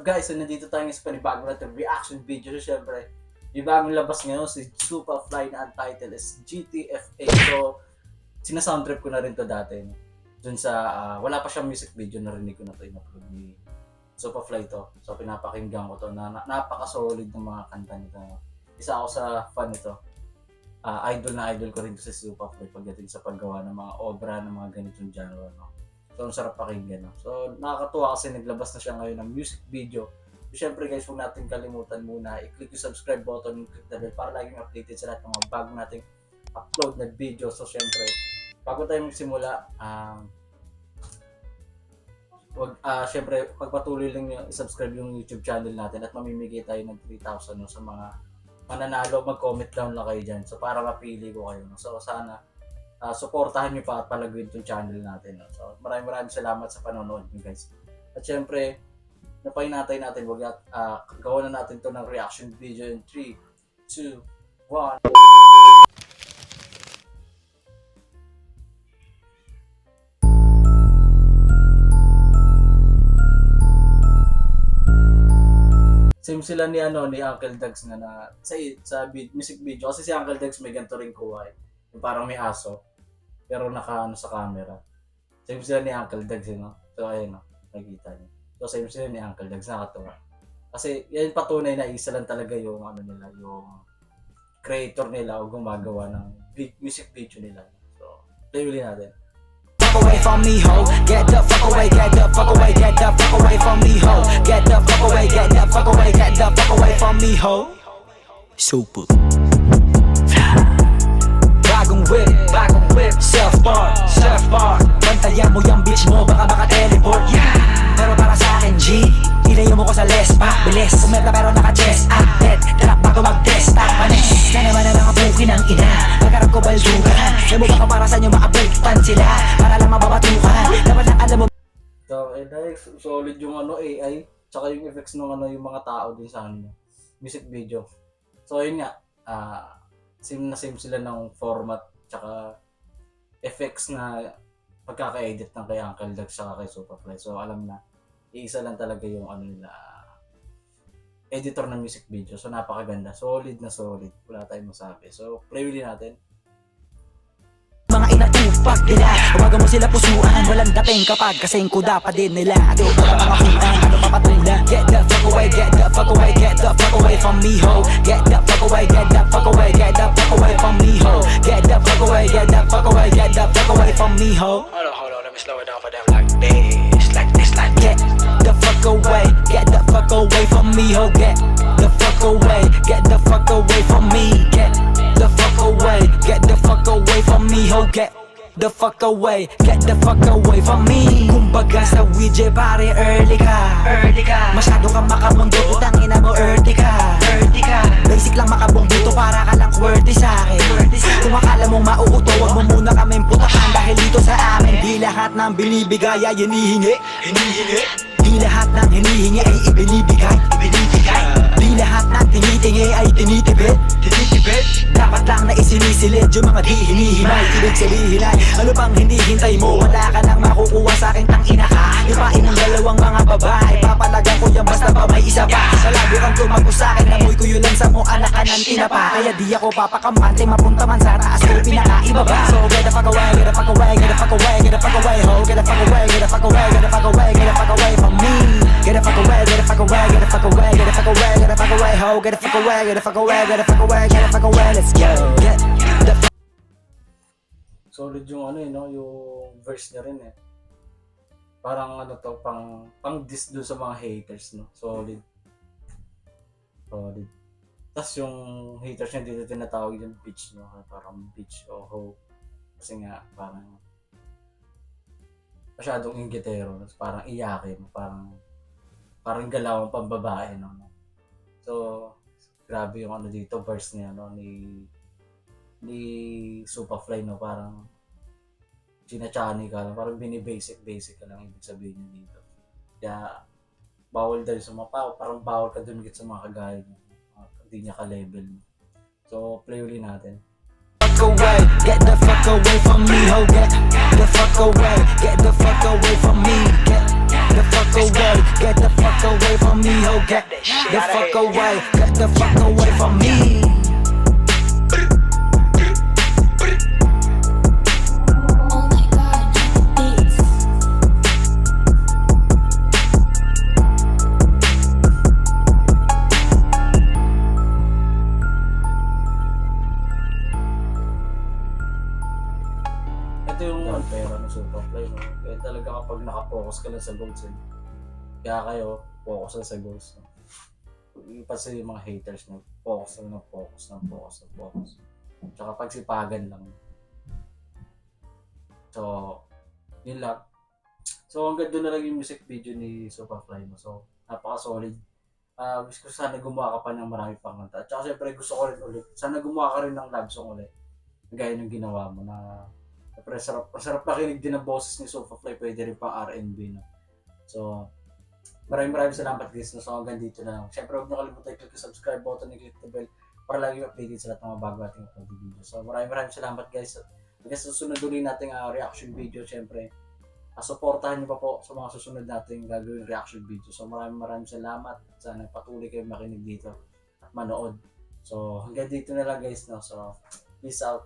guys? So nandito tayo sa panibagong natin reaction video. So syempre, yung bagong labas ngayon si Superfly na ang title is GTFA. So sinasoundtrip ko na rin to dati. No? Dun sa, wala pa siyang music video, narinig ko na to in-upload ni Superfly to. So pinapakinggan ko to na napaka-solid ng mga kanta nito. Isa ako sa fan nito. Idol ko rin to si Superfly pagdating sa paggawa ng mga obra ng mga ganitong genre. No? So, ang sarap pakinggan. No? So, nakakatuwa kasi naglabas na siya ngayon ng music video. So, syempre guys, huwag natin kalimutan muna i-click yung subscribe button, click the bell para laging updated sa lahat ng mga bago nating upload na video. So, syempre, bago tayo magsimula, syempre, pagpatuloy lang yung i-subscribe yung YouTube channel natin at mamimigay tayo ng 3,000 no, sa mga mananalo. Mag-comment down lang kayo dyan. So, para mapili ko kayo. No? So, sana supportahan nyo pa at palaguin itong channel natin. No? So, maraming salamat sa panonood nyo guys. At syempre, napahinatay natin, gawa na natin to ng reaction video in 3, 2, 1. Same sila ni Uncle Dags na sa music video kasi si Uncle Dags may ganito rin kuha yung parang may aso pero naka sa camera. Same sila ni Uncle Dags So ayun nakikita niyo. So same sila ni Uncle Dags, nakakatuwa. Kasi yan patunay na isa lang talaga yung nila, yung creator nila o gumagawa ng music video nila. So play ulit natin. Away from me, ho. Get the fuck away, get the fuck away, get the fuck away from me, ho. Get the fuck away, get the fuck away, get the fuck away from me, ho. Super. Bagong whip, surf bar. Bantayan mo yung bitch mo, baka teleport. Pero para sa akin, G, ilayo mo ko sa lespa. Bilis, pumerta pero naka-chest up. Dead, trap bago mag-test up. Manis, na naman ang mga buki ng ina. Pagkarap ko baldugan. Labo baka para sa inyo makapagtan sila. Para lang mababatukan. Dapat na alam mo. So, solid yung AI, tsaka yung effects ng yung mga tao din sa music video. So, yun nga, same sila ng format, tsaka effects na pagkaka-edit ng kay Uncle Dags tsaka kay Superfly. So, alam na, iisa lang talaga yung nila, editor ng music video. So, napakaganda. Solid na solid. Wala tayong masabi. So, play ulit natin. Mga inatupak nila, huwag mo sila pusuan. Walang dating kapag kasing kuda pa din nila. Ito para mga huan, ano papatula. Get the fuck away, get the fuck away, get the fuck away from me, ho. Get the fuck away, get the fuck away, get the fuck away from me, ho. Get the fuck away, get the fuck away, get the fuck away from me, ho. Hold on, let me slow it down for them like this, like this, like Get the fuck away, get the fuck away from me, ho. Get the fuck away, get the fuck away from me. Get the fuck away, get the fuck away from me, ho. Get the fuck away, get the fuck away from me. Kumbaga sa Ouija pare, early ka. Masyado kang makamundo, putang ina mo, earthy ka. Basic lang makabong dito para ka lang QWERTY sa'kin. Kung akala mong mauuto, wag mo muna kaming putakan. Dahil dito sa amin, di lahat ng binibigay ay hinihingi. Di lahat ng hinihingi ay ibinibigay. Di lahat ng tinitingi ay tinitipid. Dapat lang na isinisilid yung mga di hinihimay. Ibig sabihin ay, ano pang hindi hintay mo? Wala ka nang makukuha sa akin, tangina ka. Ipain ng dalawang mga babae, papalagan ko yan basta pa may isa pa. Palagi kang tumago sa akin, amoy ko yun lang sa mong anak ka ng tinapa. Kaya di ako papakamante, mapunta man sa taas ko pinakaibaba. So get the fuck away, get the fuck away, get the fuck away, get the fuck away, ho. Get the fuck away, get the fuck away, get the fuck away, get the fuck away from me. Get the fuck away, get the fuck away, get the fuck away, get the fuck away, get the fuck away, ho. Get the fuck away, get the fuck away, get the fuck away, get the fuck away, let's go. Get the Solid yung yung verse niya rin Parang pang diss dun sa mga haters, no? Solid. Tapos yung haters niya dito tinatawag yung bitch, no? Parang bitch o hoe. Kasi nga parang masyadong inggitero, parang iyakin, parang galawang pambabae, no? So grabe yung dito verse niya, no? Ni Superfly, no? Parang chinachani ka lang, parang basic ka lang ibig sabihin niya dito. Kaya bawal dahil sa mga parang bawal ka dumikit sa mga kagaya niya. Hindi niya ka-level. So play ulit natin. away, get the fuck away from me, ho. Get the fuck away, get the fuck away from me. Get the fuck away, get the fuck away from from me, ho, get the fuck away, get the fuck away from me. Oh my god, beats. Ito yung pera ng Superfly, no? Kaya talaga kapag nakapokus ka lang sa goals, kaya kayo, focus lang sa goals, no? Kasi yung mga haters, no? Focus lang ng focus, ng focus, ng focus. Tsaka pagsipagan lang. So, yun lang. So, hanggang doon na lang yung music video ni Superfly mo. So, napaka-solid. Wish ko sana gumawa ka pa ng marami pang kanta. At saka syempre gusto ko rin ulit. Sana gumawa ka rin ng love song ulit. Gaya ng ginawa mo na syempre sarap nakinig din ang boses ni Superfly. Pwede rin pang R&B, no? So, maraming salamat guys. No? So, hanggang dito na lang. Syempre huwag niyo kalimutan i-click yung subscribe button and click the bell para lagi updated sa lahat ng mga bago ating upload video. So, maraming salamat guys. Hanggang sa susunod ulit nating reaction video, syempre. Suportahan niyo pa po sa mga susunod nating gagawin reaction video. So maraming salamat. Sana patuloy kayong makinig dito at manood. So hanggang dito na lang guys, no? So peace out.